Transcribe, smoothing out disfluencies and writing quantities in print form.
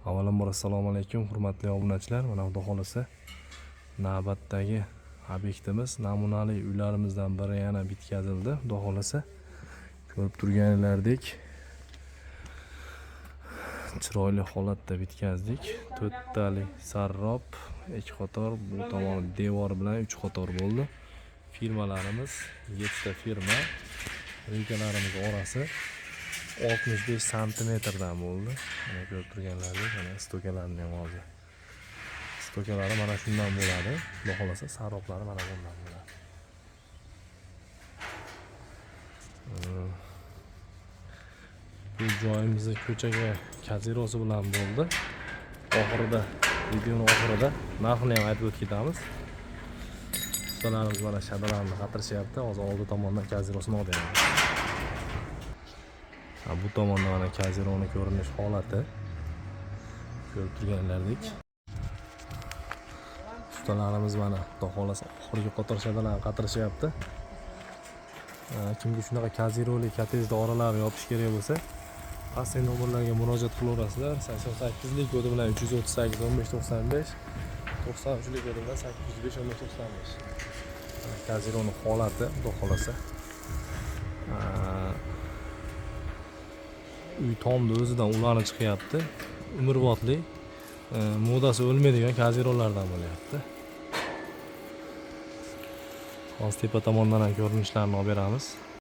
Avvalambor assalomu alaykum hurmatli obunachilar. Mana xudo xolasa navbatdagi obyektimiz namunali uylarimizdan biri yana bitkazildi. Xudo xolasa ko'rib turganlaringlardek chiroyli holatda bitkazdik. 4 tali sarrob, 2 qator, bu tomoni devor bilan 3 qator bo'ldi. Firmalarimiz 7 ta firma. Reykalarimiz orasi 65 santimetrdan bo'ldi. Mana ko'rib turganlaringiz, mana stokalarni ham hozir. Stokalari mana shundan bo'ladi. Xudo xolasa sarroblari mana bundan bo'ladi. Bu joyimizni ko'chaga kazirosi bilan bo'ldi. Oxirida, videoning oxirida narxini ham aytib o'tib ketamiz. Ustalarimiz mana shadalarni qatirishayapti. Hozir oldi tomondan kazirosini olib beramiz. Bu tomonda mana kazironi ko'rinish holati. Ko'rib turganlaringizdek. Ustalarimiz mana xudo xolasa oxirgi qator shadalarni qatirishyapti. Kimga shunaqa kaziroli kottejda oralari yopish kerak bo'lsa, pastdagi nomerlarga murojaat qilaverasizlar. 88lik kodi bilan 338 1595, 93lik kodi bilan 805 1595. Kazironi holati xudo xolasa. Uy tomni o'zidan ulanib chiqyapti. Umrbodli, modasi o'lmaydigan kazironlardan bo'lyapti. Hozir tepa tomondan ham ko'rinishlarni olib beramiz.